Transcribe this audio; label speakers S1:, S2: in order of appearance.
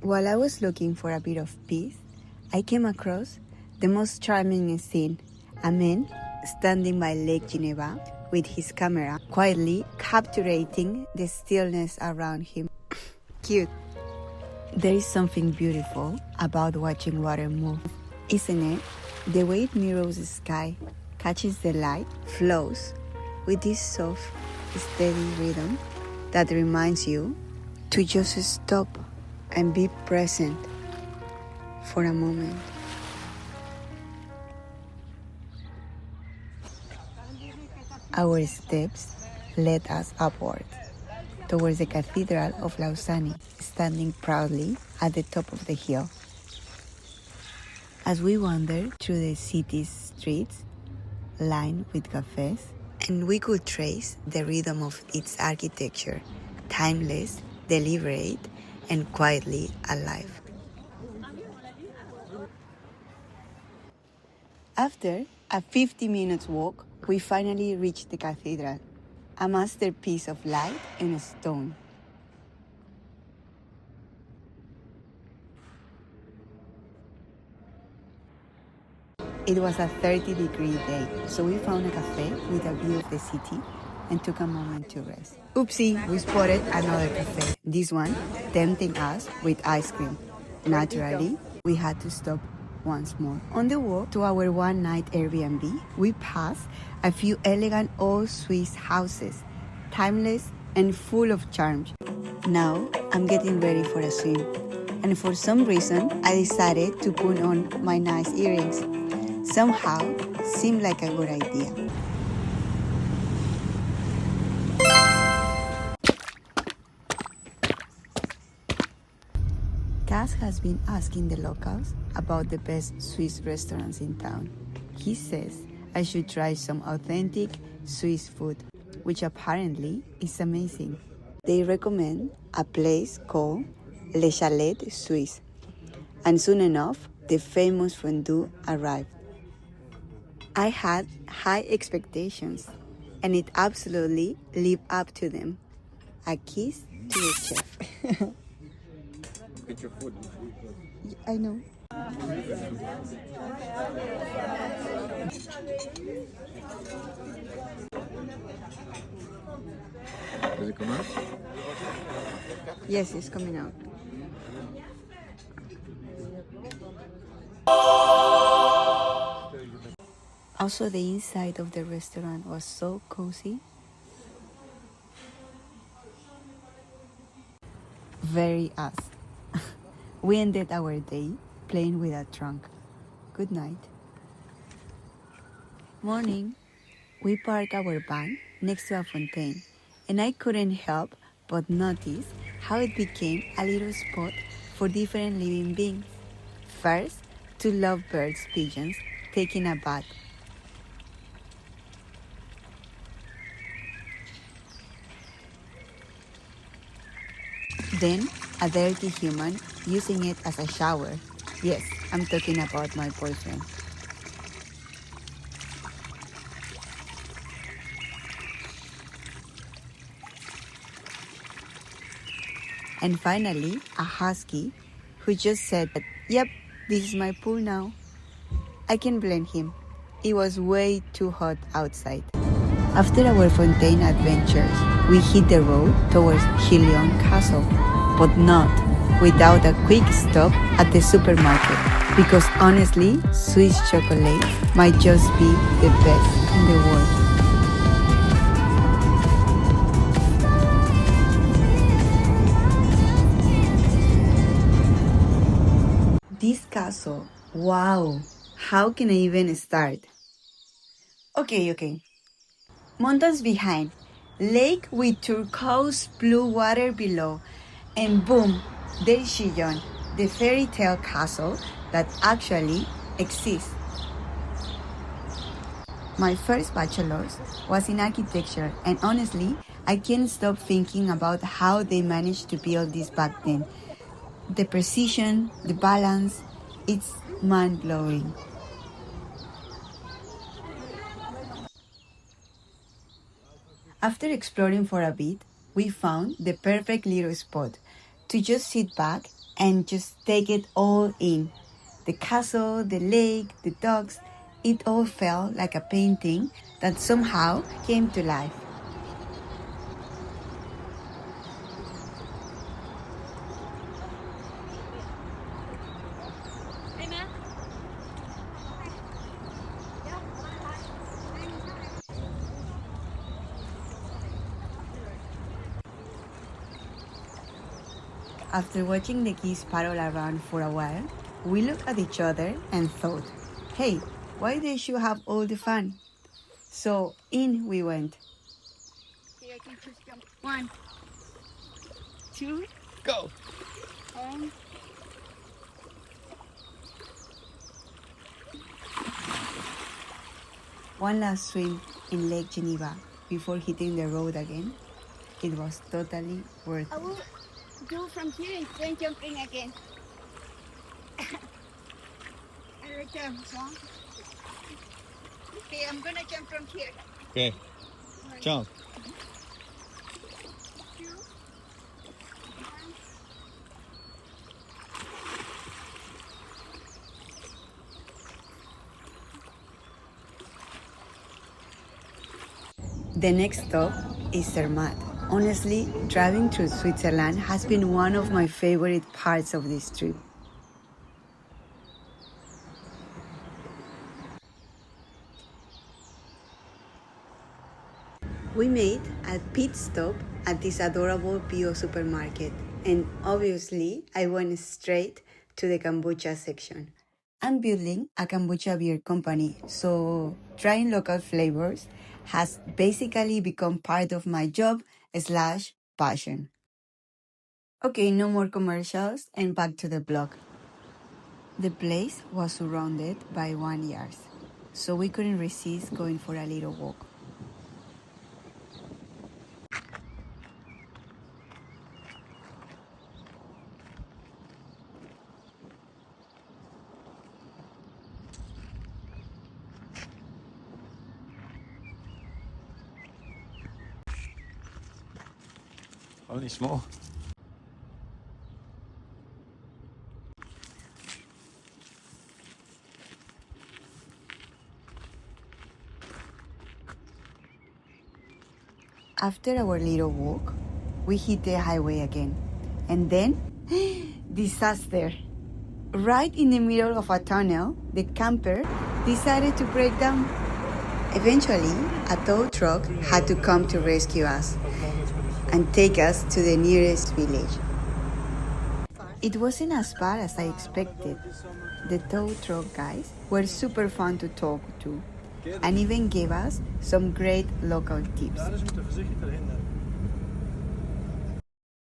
S1: While I was looking for a bit of peace, I came across the most charming scene. A man standing by Lake Geneva with his camera, quietly capturing the stillness around him. Cute. There is something beautiful about watching water move, isn't it? The way it mirrors the sky, catches the light, flows with this soft, steady rhythm that reminds you to just stop and be present for a moment. Our steps led us upward towards the Cathedral of Lausanne, standing proudly at the top of the hill. As we wandered through the city's streets, lined with cafes, and we could trace the rhythm of its architecture, timeless, deliberate, and quietly alive. After a 50-minute walk, we finally reached the cathedral, a masterpiece of light and stone. It was a 30-degree day, so we found a cafe with a view of the city and took a moment to rest. Oopsie, we spotted another cafe, this one tempting us with ice cream. Naturally, we had to stop once more. On the walk to our one-night Airbnb, we passed a few elegant old Swiss houses, timeless and full of charm. Now, I'm getting ready for a swim, and for some reason, I decided to put on my nice earrings. Somehow, seemed like a good idea. Cass has been asking the locals about the best Swiss restaurants in town. He says I should try some authentic Swiss food, which apparently is amazing. They recommend a place called Le Chalet Suisse, and soon enough, the famous fondue arrived. I had high expectations, and it absolutely lived up to them. A kiss to the chef.
S2: Get your food.
S1: I know.
S2: Does it come out?
S1: Yes, it's coming out. Also, the inside of the restaurant was so cozy. Very us. We ended our day playing with a trunk. Good night. Morning. We parked our van next to a fountain, and I couldn't help but notice how it became a little spot for different living beings. First, two lovebirds pigeons taking a bath. Then, a dirty human using it as a shower. Yes, I'm talking about my boyfriend. And finally, a husky who just said, "Yep, this is my pool now." I can blame him. It was way too hot outside. After our fontaine adventures, we hit the road towards Chillon Castle, but not without a quick stop at the supermarket, because honestly, Swiss chocolate might just be the best in the world. This castle, wow, how can I even start? Okay. Mountains behind, lake with turquoise blue water below, and boom, there is Chillon, the fairy tale castle that actually exists. My first bachelor's was in architecture, and honestly, I can't stop thinking about how they managed to build this back then. The precision, the balance, it's mind-blowing. After exploring for a bit, we found the perfect little spot, to just sit back and just take it all in. The castle, the lake, the dogs, it all felt like a painting that somehow came to life. After watching the geese paddle around for a while, we looked at each other and thought, hey, why they should have all the fun? So in we went.
S3: Okay, I can just jump. 1, 2,
S2: Go!
S3: and
S1: One last swim in Lake Geneva before hitting the road again. It was totally worth
S3: I
S1: it.
S3: will do from here and then jumping again. I like that song. Okay, I'm gonna jump from here.
S2: Okay, jump.
S3: 2, 1.
S1: The next stop is Zermatt. Honestly, driving through Switzerland has been one of my favorite parts of this trip. We made a pit stop at this adorable bio supermarket, and obviously I went straight to the kombucha section. I'm building a kombucha beer company, so trying local flavors has basically become part of my job slash passion. Okay, no more commercials and back to the blog. The place was surrounded by vineyards, so we couldn't resist going for a little walk.
S2: Only small.
S1: After our little walk, we hit the highway again. And then, disaster! Right in the middle of a tunnel, the camper decided to break down. Eventually, a tow truck had to come to rescue us and take us to the nearest village. It wasn't as bad as I expected. The tow truck guys were super fun to talk to and even gave us some great local tips.
S4: Ja, dus je moet er voorzichtig erin hebben.